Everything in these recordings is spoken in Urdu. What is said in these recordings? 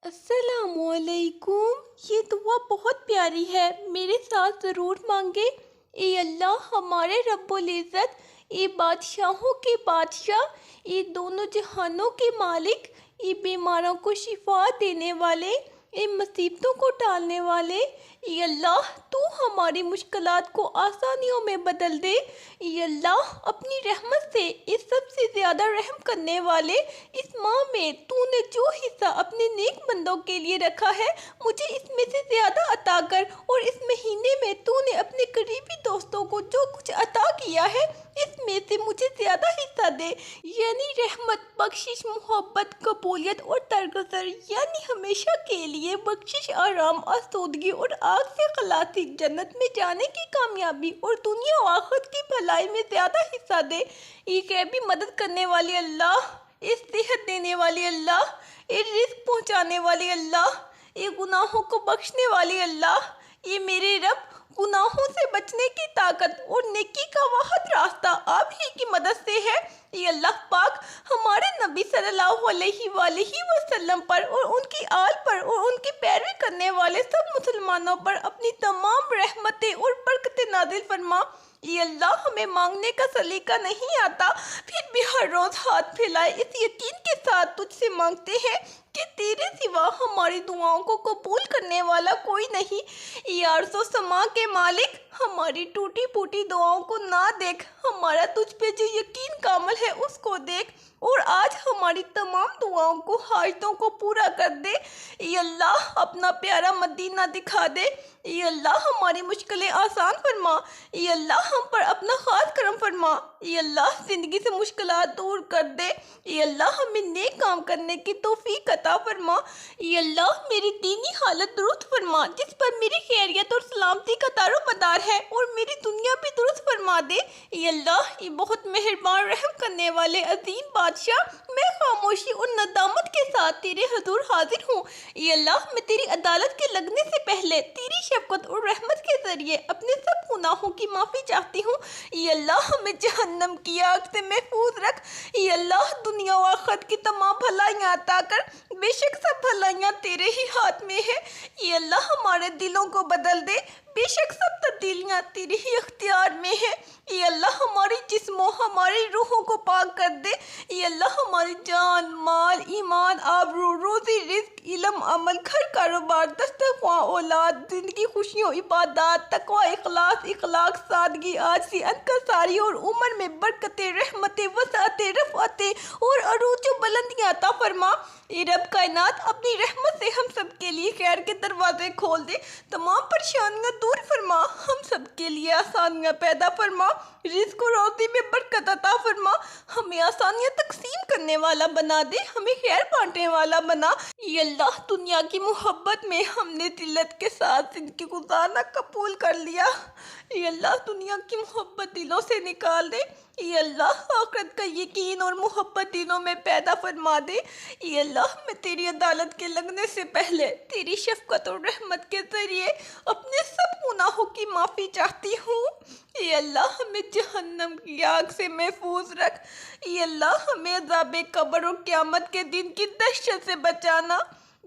السلام علیکم۔ یہ دعا بہت پیاری ہے، میرے ساتھ ضرور مانگے۔ اے اللہ ہمارے رب العزت، اے بادشاہوں کے بادشاہ، اے دونوں جہانوں کے مالک، اے بیماروں کو شفا دینے والے، اے مصیبتوں کو ٹالنے والے، اے اللہ تو ہماری مشکلات کو آسانیوں میں بدل دے۔ اے اللہ اپنی رحمت سے اس سب سے زیادہ رحم کرنے والے اس ماہ میں تو نے جو حصہ اپنے نیک بندوں کے لیے رکھا ہے مجھے اس میں سے زیادہ عطا کر، اور اس مہینے میں تو نے اپنے قریبی دوستوں کو جو کچھ عطا کیا ہے اس میں سے مجھے زیادہ حصہ دے، یعنی رحمت، بخشش، محبت، قبولیت اور درگزر، یعنی ہمیشہ کے لیے بخشش، آرام، آسودگی اور آگ سے خلاصی، جنت میں جانے کی کامیابی اور دنیا و آخرت کی بھلائی میں زیادہ حصہ دے۔ یہ غیبی مدد کرنے والی اللہ، اس صحت دینے والی اللہ، یہ رزق پہنچانے والی اللہ، یہ گناہوں کو بخشنے والی اللہ، یہ میرے رب گناہوں سے بچنے کی طاقت اور نیکی کا واحد راستہ آپ ہی کی مدد سے ہے۔ یہ اللہ پاک ہمارے نبی صلی اللہ علیہ وآلہ وسلم پر اور ان کی آل پر اور ان کی پیروی کرنے والے سب مسلمانوں پر اپنی تمام رحمتیں اور برکتیں نازل فرما۔ یہ اللہ ہمیں مانگنے کا سلیقہ نہیں آتا، پھر بھی ہر روز ہاتھ پھیلائے اس یقین کے ساتھ تجھ سے مانگتے ہیں کہ تیرے سوا ہماری دعاؤں کو قبول کرنے والا کوئی نہیں۔ یہ عرض و سما کے مالک، ہماری ٹوٹی پھوٹی دعاؤں کو نہ دیکھ، ہمارا تجھ پہ جو یقین کامل ہے اس کو دیکھ، اور آج ہماری تمام دعاؤں کو، حاجتوں کو پورا کر دے۔ اے اللہ اپنا پیارا مدینہ دکھا دے۔ اے اللہ ہماری مشکلیں آسان فرما۔ اے اللہ ہم پر اپنا خاص کرم فرما۔ اے اللہ زندگی سے مشکلات دور کر دے۔ اے اللہ ہمیں نیک کام کرنے کی توفیق عطا فرما۔ اے اللہ میری دینی حالت درست فرما جس پر میری خیریت اور سلامتی کا دار و مدار ہے، اور میری دنیا بھی درست فرما دے۔ اے اللہ یہ بہت مہربان رحم کرنے والے عظیم بادشاہ، میں خاموشی اور ندامت کے ساتھ تیرے حضور حاضر ہوں۔ اے اللہ میں تیری عدالت کے لگنے سے پہلے تیری شفقت اور رحمت کے ذریعے اپنے سب گناہوں کی معافی چاہتی ہوں۔ اے اللہ ہمیں جہنم کی آگ سے محفوظ رکھ۔ اے اللہ دنیا و آخرت کی تمام بھلائیاں عطا کر، بے شک سب بھلائیاں تیرے ہی ہاتھ میں ہے۔ اے اللہ ہمارے دلوں کو بدل دے، بے شک سب تبدیلیاں تیرے ہی اختیار میں ہے۔ اے اللہ ہماری جسموں، ہماری روحوں کو پاک کر دے۔ اے اللہ ہماری جان، مال، ایمان، آبرو، روزی، رزق، علم، عمل، گھر، کاروبار، دسترخواں، اولاد، زندگی، خوشیوں، عبادات، تقوی، اخلاص، اخلاق، سادگی، عاجزی، انکساری اور عمر میں برکتیں، رحمتیں، وسعتیں، رفعتیں اور عروج و بلندیاں عطا فرما۔ اے رب کائنات اپنی رحمت سے ہم سب کے لیے خیر کے دروازے کھول دے، تمام پریشانیاں دور فرما، ہم سب کے لیے آسانیاں پیدا فرما، رزق و روزی میں برکت عطا فرما، ہمیں آسانیاں تقسیم کرنے والا بنا دے، ہمیں خیر بانٹنے والا بنا۔ اے اللہ دنیا کی محبت میں ہم نے ذلت کے ساتھ زندگی گزارنا قبول کر لیا۔ اے اللہ دنیا کی محبت دلوں سے نکال دے۔ اے اللہ آخرت کا یقین اور محبت دلوں میں پیدا فرما دے۔ اے اللہ میں تیری عدالت کے لگنے سے پہلے تیری شفقت اور رحمت کے ذریعے اپنے سب گناہوں کی معافی چاہتی ہوں۔ اے اللہ ہمیں جہنم کی آگ سے محفوظ رکھ۔ اے اللہ ہمیں عذاب قبر اور قیامت کے دن کی دہشت سے بچانا۔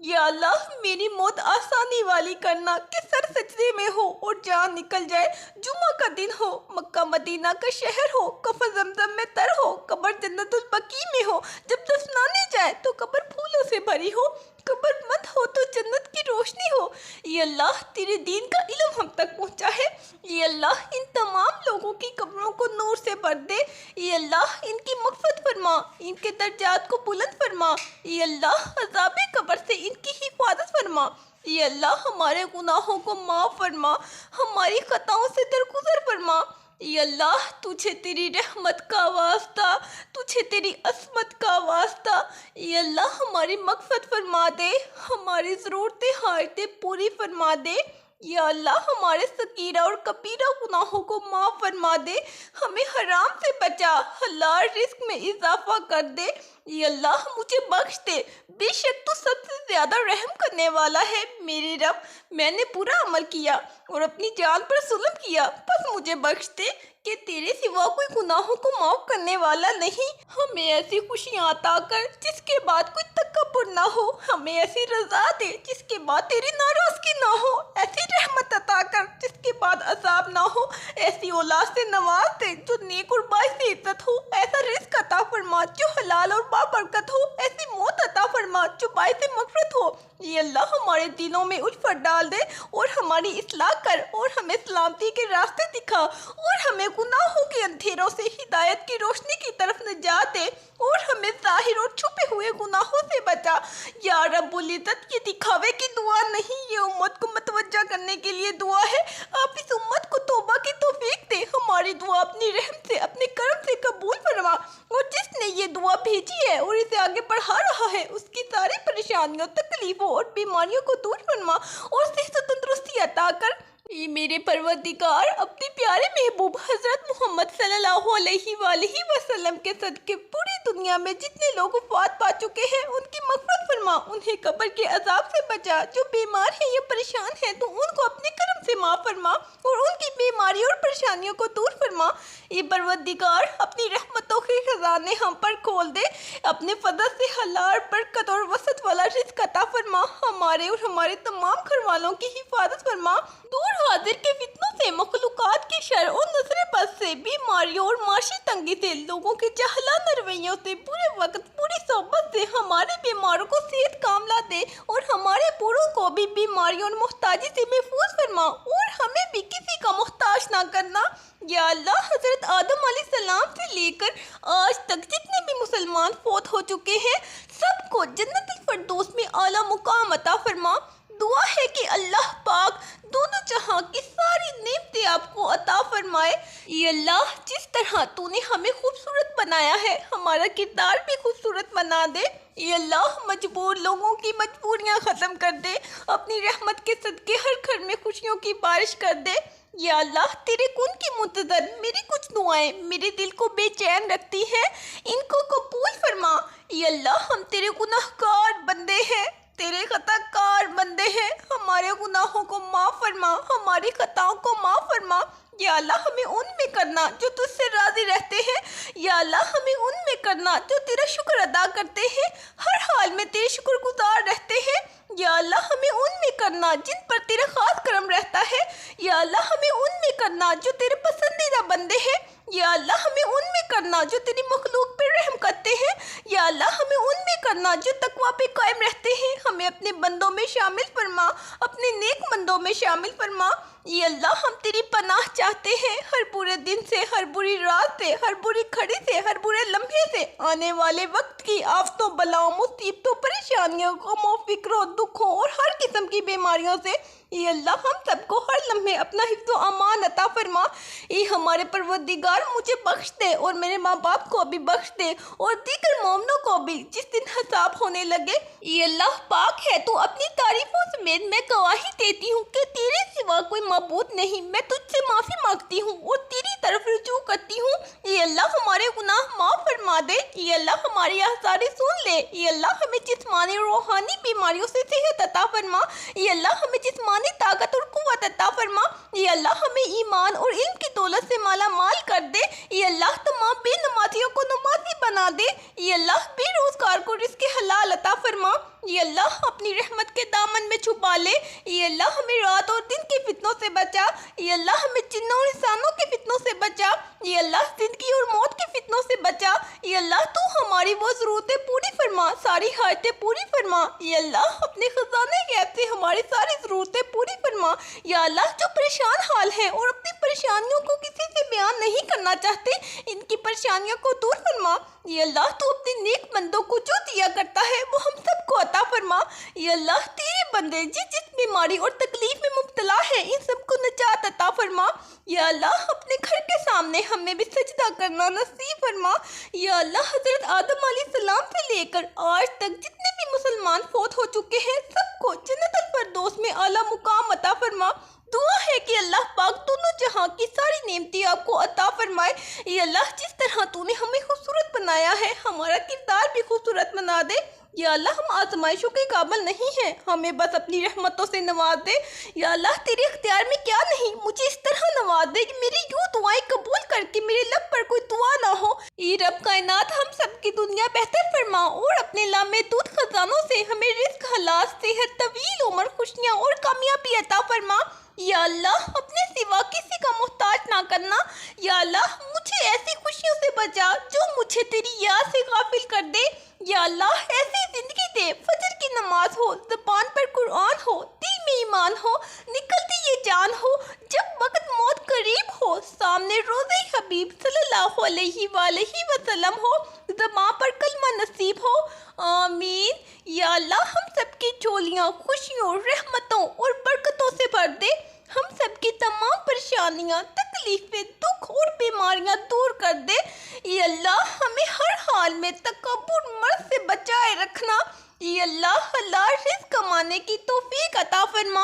یا اللہ میری موت آسانی والی کرنا کہ سر سجدے میں ہو اور جان نکل جائے، جمعہ کا دن ہو، مکہ مدینہ کا شہر ہو، کفن زمزم میں تر ہو، قبر جنت البقیع میں ہو، جب دفنانے جائے تو قبر پھولوں سے بھری ہو، قبر مت ہو تو جنت کی روشنی ہو۔ اے اللہ تیرے دین کا علم ہم تک پہنچا ہے۔ اے اللہ ان تمام لوگوں کی قبروں کو نور سے بھر دے۔ اے اللہ ان کی مغفرت فرما، ان کے درجات کو بلند فرما۔ اے اللہ عذاب قبر سے ان کی حفاظت فرما۔ اے اللہ ہمارے گناہوں کو معاف فرما، ہماری خطاؤں سے درگزر فرما۔ اے اللہ تجھے تیری رحمت کا واسطہ، تجھے تیری عصمت کا واسطہ، اے اللہ ہماری مغفرت فرما دے، ہماری ضرورتیں حاجتیں پوری فرما دے۔ یا اللہ ہمارے صغیرہ اور کبیرہ گناہوں کو معاف فرما دے، ہمیں حرام سے بچا، حلال رزق میں اضافہ کر دے۔ اے اللہ مجھے بخش دے، بے شک تو سب سے زیادہ رحم کرنے والا ہے۔ میرے رب، میں نے برا عمل کیا اور اپنی جان پر ظلم کیا، بس مجھے بخش دے کہ تیرے سوا کوئی گناہوں کو معاف کرنے والا نہیں۔ ہمیں ایسی خوشیاں عطا کر جس کے بعد کوئی تکبر نہ ہو، ہمیں ایسی رضا دے جس کے بعد تیری ناراضگی نہ ہو، ایسی رحمت عطا کر جس کے بعد عذاب نہ ہو، ایسی اولاد سے نواز دے جو نیک اور باعث عزت ہو، ایسا رزق عطا فرما جو حلال اور بابرکت ہو، ایسی موت عطا فرما جو باعث مغفرت ہو۔ یہ اللہ ہمارے دلوں میں الفت ڈال دے اور ہماری اصلاح کر اور ہمیں سلامتی کے راستے دکھا اور ہمیں گناہوں کے اندھیروں سے ہدایت کی روشنی کی طرف نجات دے اور ہمیں ظاہر اور چھپے ہوئے گناہوں سے بچا۔ یا رب العزت، یہ دکھاوے کی دعا نہیں، یہ امت کو متوجہ کرنے کے لیے دعا ہے۔ آپ اس امت کو توبہ کی توفیق دے، ہماری دعا اپنی رحم سے، اپنے کرم سے قبول فرما، اور جس نے یہ دعا بھیجی ہے اور اسے آگے بڑھا رہا ہے اس کی ساری پریشانیوں، تکلیفوں اور بیماریوں کو دور فرما اور صحت و تندرستی عطا کر۔ اے میرے پروردگار، اپنے پیارے محبوب حضرت محمد صلی اللہ علیہ وآلہ وسلم کے صدقے پوری دنیا میں جتنے لوگ وفات پا چکے ہیں ان کی مغفرت فرما، انہیں قبر کے عذاب سے بچا، جو بیمار ہیں یا پریشان ہیں تو ان کو اپنے کرم سے معاف فرما اور ان کی بیماری اور پریشانیوں کو دور فرما۔ اے پروردگار، اپنی رحمتوں کے خزانے ہم پر کھول دے، اپنے فضل سے حلال، برکت اور وسعت والا رزق عطا فرما، ہمارے اور ہمارے تمام گھر والوں کی حفاظت فرما، دور حاضر کے فتنوں سے، مخلوقات کے شر اور نظر بد سے، بیماریوں اور معاشی تنگی سے، لوگوں کے جاہلانہ رویوں سے، برے وقت، بری صحبت سے ہمارے بیماروں کو صحت کاملہ دے اور ہمارے بوڑھوں کو بھی بیماریوں اور محتاجی سے محفوظ فرما اور ہمیں بھی کسی کا محتاج نہ کرنا۔ یا اللہ، حضرت آدم علیہ السلام سے لے کر آج تک جتنے بھی مسلمان فوت ہو چکے ہیں سب کو جنت الفردوس میں اعلیٰ مقام عطا فرما۔ دعا ہے کہ اللہ پاک دونوں جہاں کی ساری نعمتیں آپ کو عطا فرمائے۔ اے اللہ، جس طرح تو نے ہمیں خوبصورت بنایا ہے ہمارا کردار بھی خوبصورت بنا دے۔ اے اللہ، مجبور لوگوں کی مجبوریاں ختم کر دے، اپنی رحمت کے صدقے ہر گھر میں خوشیوں کی بارش کر دے۔ یا اللہ، تیرے کن کی منتظر میری کچھ دعائیں میرے دل کو بے چین رکھتی ہیں، ان کو قبول فرما۔ اے اللہ، ہم تیرے گناہ گار بندے ہیں، تیرے خطا کار بندے ہیں، ہمارے گناہوں کو معاف فرما، ہماری خطاؤں کو معاف فرما۔ یا اللہ، ہمیں ان میں کرنا جو تجھ سے راضی رہتے ہیں، یا اللہ ہمیں ان میں کرنا جو تیرا شکر ادا کرتے ہیں، ہر حال میں تیرے شکر گزار رہتے ہیں۔ یا اللہ، ہمیں ان میں کرنا جن پر تیرا خاص کرم رہتا ہے، یا اللہ ہمیں ان میں کرنا جو تیرے پسندیدہ بندے ہیں، یا اللہ ہمیں ان میں کرنا جو تیری مخلوق پر رحم کرتے ہیں، یا اللہ ہمیں ان میں کرنا جو تقوی پہ قائم رہتے ہیں، ہمیں اپنے بندوں میں شامل فرما، اپنے نیک بندوں میں شامل فرما۔ یہ اللہ، ہم تیری پناہ چاہتے ہیں ہر برے دن سے، ہر بری رات سے، ہر بری گھڑی سے، ہر برے لمحے سے، آنے والے وقت کی آفتوں، بلاؤں، مصیبتوں، پریشانیوں، غموں، فکروں، دکھوں اور ہر قسم کی بیماریوں سے۔ اے اللہ، ہم سب کو ہر لمحے اپنا حفظ و امان عطا فرما۔ اے ہمارے پروردگار، مجھے بخش دے اور میرے ماں باپ کو بھی بخش دے اور دیگر مومنوں کو بھی جس دن حساب ہونے لگے۔ اے اللہ پاک ہے تو اپنی تعریفوں سمیت میں گواہی دیتی ہوں کہ تیرے سوا کوئی معبود نہیں، میں تجھ سے معافی مانگتی ہوں اور تیری طرف رجوع کرتی ہوں۔ اے اللہ، ہمارے گناہ معاف فرما دے، اے اللہ ہماری آزاری سن لے، اے اللہ ہمیں جسمانی اور روحانی بیماریوں سے صحت عطا فرما، اے اللہ ہمیں جسمانی طاقت اور قوت عطا فرما، اے اللہ ہمیں ایمان اور علم کی دولت سے مالا مال کر دے، اے اللہ تمام بے نمازیوں کو نمازی بنا دے، اے اللہ بے روزگار کو رزق حلال عطا فرما، اے اللہ اپنی رحمت کے دامن میں چھپا لے، اے اللہ ہمیں رات اور دن کے فتنوں سے بچا، اے اللہ ہمیں جنوں اور انسانوں کے فتنوں سے بچا، اے اللہ زندگی اور موت کے فتنوں سے بچا، اے اللہ تو ہماری وہ ضرورتیں پوری فرما، ساری حاجتیں پوری فرما، اے اللہ اپنے خزانے غیب سے ہماری ساری ضرورتیں پوری فرما۔ یا اللہ، جو پریشان حال ہیں اور اپنی پریشانیوں کو کسی سے بیان نہیں کرنا چاہتے ان کی پریشانیوں کو دور فرما۔ یا اللہ، تو اپنے نیک بندوں کو جو دیا کرتا ہے وہ ہم سب کو عطا فرما۔ یا اللہ، تیرے بندے جس جس بیماری اور تکلیف میں مبتلا ہے ان سب کو نجات عطا فرما۔ یا اللہ، اپنے گھر کے سامنے ہمیں بھی سجدہ کرنا نصیب فرما۔ یا اللہ، حضرت آدم علیہ السلام سے لے کر آج تک جتنے بھی مسلمان فوت ہو چکے ہیں سب کو جنت الفردوس میں اعلیٰ مقام عطا فرما۔ دعا ہے کہ اللہ پاک دونوں جہاں کی ساری نعمتیں آپ کو عطا فرمائے۔ اے اللہ، جس طرح تو نے ہمیں خوبصورت بنایا ہے ہمارا کردار بھی خوبصورت بنا دے۔ یا اللہ ہم آزمائشوں کے قابل نہیں ہیں، ہمیں بس اپنی رحمتوں سے نواز دے۔ یا اللہ تیرے اختیار میں کیا نہیں، مجھے اس طرح نواز دے کہ میری یوں دعائیں قبول کر کے میرے لب پر کوئی دعا نہ ہو۔ اے رب کائنات ہم سب کی دنیا بہتر فرما اور اپنے لامحدود خزانوں سے ہمیں رزق، حلال، صحت، طویل عمر، خوشیاں اور کامیابی عطا فرما۔ یا اللہ اپنے سوا کسی کا محتاج نہ کرنا۔ یا اللہ مجھے ایسی خوشیوں سے بچا جو مجھے تیری یاد سے غافل کر دے۔ یا اللہ ایسی زندگی دے، فجر کی نماز ہو، زبان پر قرآن ہو، دل میں ایمان ہو، نکلتی یہ جان ہو، جب وقت موت قریب ہو، سامنے روضہ حبیب صلی اللہ علیہ وآلہ وسلم ہو، زبان پر کلمہ نصیب ہو۔ آمین۔ یا اللہ ہم سب کی جھولیاں خوشیوں، رحمتوں اور برکتوں سے بھر دے، ہم سب کی تمام پریشانیاں، تکلیفیں، دکھ اور بیماریاں دور کر دے۔ اے اللہ ہمیں ہر حال میں تکبر، مرض سے بچائے رکھنا۔ اے اللہ حلال رزق کمانے کی توفیق عطا فرما۔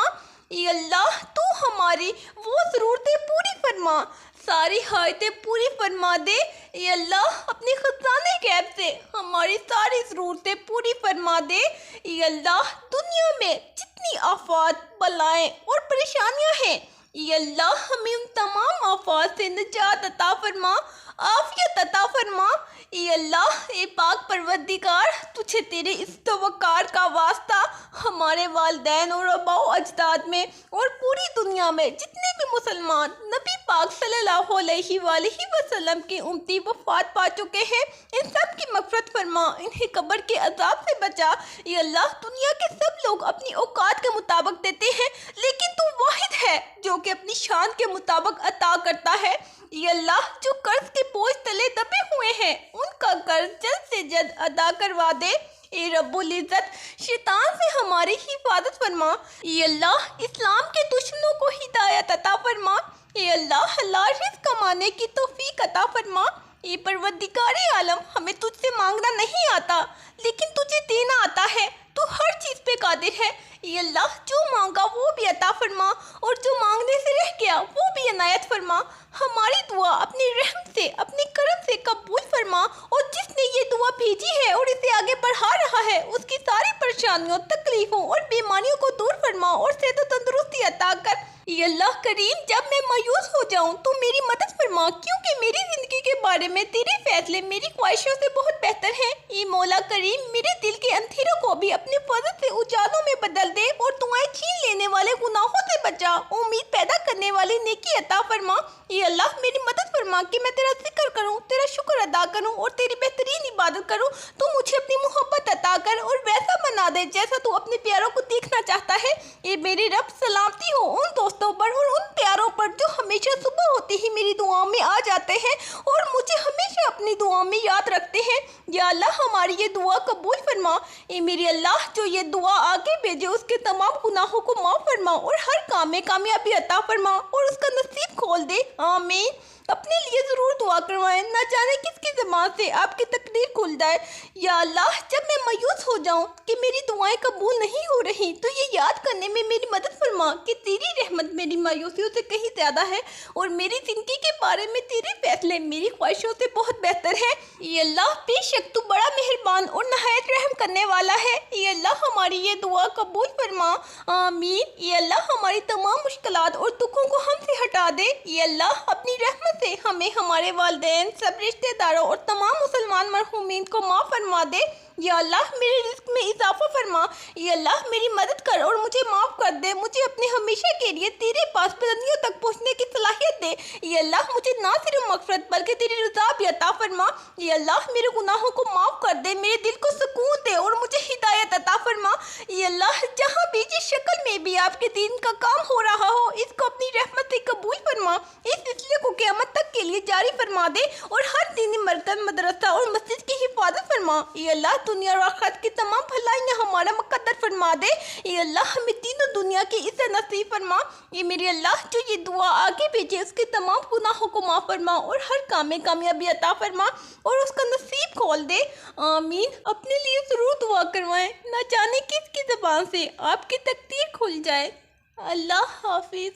اے اللہ تو ہماری وہ ضرورتیں پوری فرما، ساری حاجتیں پوری فرما دے۔ اے اللہ اپنے خزانے غیب سے ہماری ساری ضرورتیں پوری فرما دے۔ اے اللہ دنیا میں جتنی آفات، بلائیں اور پریشانیاں ہیں، اے اللہ ہمیں ان تمام آفات سے نجات عطا فرما، عافیت عطا فرما۔ اے اللہ اے پاک پروردگار تجھے تیرے اس توقار کا واسطہ ہمارے والدین اور آباء و اجداد میں اور پوری دنیا میں جتنے بھی مسلمان نبی پاک صلی اللہ علیہ وآلہ وسلم کی امتی وفات پا چکے ہیں، ان سب کی مغفرت فرما، انہیں قبر کے عذاب سے بچا۔ اے اللہ دنیا کے سب لوگ اپنی اوقات کے مطابق دیتے ہیں، لیکن تو واحد ہے جو کہ اپنی شان کے مطابق عطا کرتا ہے۔ اے اللہ جو قرض کے بوجھ تلے دبے ہوئے ہیں ان کا قرض جلد سے جلد ادا کروا دے۔ اے رب العزت شیطان سے ہماری حفاظت فرما۔ اے اللہ اسلام کے دشمنوں کو ہدایت عطا فرما۔ اے اللہ حلال رزق کمانے کی توفیق عطا فرما۔ اے پروردگار عالم ہمیں تجھ سے مانگنا نہیں آتا لیکن تجھے دینا آتا ہے، تو ہر چیز پہ قادر ہے۔ اے اللہ جو مانگا وہ بھی عطا فرما اور جو مانگنے سے رہ گیا وہ بھی عنایت فرما۔ ہماری دعا اپنے رحم سے، اپنے کرم سے قبول فرما، اور جس نے یہ دعا بھیجی ہے اور اسے آگے بڑھا رہا ہے اس کی ساری پریشانیوں، تکلیفوں اور بیماریوں کو دور فرما اور صحت و تندرستی عطا کر۔ اے اللہ کریم جب میں مایوس ہو جاؤں تو میری مدد فرما، کیونکہ میری زندگی کے بارے میں تیرے فیصلے میری خواہشوں سے بہت بہتر ہیں۔ اے مولا کریم میرے دل کے اندھیروں کو بھی اپنے فضل سے اجالوں میں بدل دے اور دعائیں چھین لینے والے گناہوں سے بچا، امید پیدا کرنے والی نیکی عطا فرما۔ اے اللہ میری مدد فرما کہ میں تیرا ذکر کروں، تیرا شکر ادا کروں اور تیری بہترین عبادت کروں۔ تو مجھے اپنی محبت عطا کر اور ویسا بنا دے جیسا تو اپنے پیاروں کو دیکھنا چاہتا ہے۔ اے میرے رب سلامتی ہو ان دوستوں پر اور ان پیاروں پر جو ہمیشہ صبح ہوتے ہی میری دعاؤں میں آ جاتے ہیں اور مجھے ہمیشہ اپنی دعاؤں میں یاد رکھتے ہیں۔ یا اللہ ہماری یہ دعا قبول فرما۔ اے میرے اللہ جو یہ دعا آگے بھیجے اس کے تمام گناہوں کو معاف فرما اور ہر کام میں کامیابی عطا فرما اور اس کا نصیب کھول دے۔ آمین۔ اپنے لیے ضرور دعا کروائیں، نہ جانے کس کی زبان سے آپ کی تقدیر کھل جائے۔ یا اللہ جب میں مایوس ہو جاؤں کہ میری دعائیں قبول نہیں ہو رہی تو یہ یاد کرنے میں میری مدد فرما کہ تیری رحمت میری مایوسیوں سے کہیں زیادہ ہے اور میری زندگی کے بارے میں تیرے فیصلے میری خواہشوں سے بہت بہتر ہے۔ اے اللہ بے شک تو بڑا مہربان اور نہایت رحم کرنے والا ہے۔ اے اللہ ہماری یہ دعا قبول فرما۔ آمین۔ اے اللہ ہماری تمام مشکلات اور دکھوں کو ہم سے ہٹا دے۔ اے اللہ اپنی رحمت سے ہمیں، ہمارے والدین، سب رشتہ داروں اور تمام مسلمان مرحومین کو معاف فرما دے۔ یا اللہ میرے رزق میں اضافہ فرما۔ اے اللہ میری مدد کر اور مجھے معاف کر دے، مجھے اپنے ہمیشہ کے لیے تیرے پاس بلندیوں تک پہنچنے کی صلاحیت دے۔ اے اللہ مجھے نہ صرف مغفرت بلکہ تیری رضا بھی عطا فرما۔ اے اللہ میرے گناہوں کو معاف کر دے، میرے دل کو سکون دے اور مجھے ہدایت عطا فرما۔ اے اللہ جہاں بھی جس شکل میں بھی آپ کے دین کا کام ہو رہا ہو اس کو اپنی رحمت سے قبول فرما، اس سلسلے کو قیامت تک کے لیے جاری فرما دے اور ہر دینی مرکز، مدرسہ اور مسجد کی حفاظت فرما۔ اے اللہ دنیا اور آخرت کی تمام بھلائیاں ہمارا مقدر فرما دے۔ اے اللہ ہمیں دین و دنیا کی عزت نصیب فرما۔ اے میرے اللہ جو یہ دعا آگے بھیجے اس کے تمام گناہوں کو معاف فرما اور ہر کام میں کامیابی عطا فرما اور اس کا نصیب کھول دے۔ آمین۔ اپنے لیے ضرور دعا کروائیں، نہ جانے کس کی زبان سے آپ کی تقدیر کھل جائے۔ اللہ حافظ۔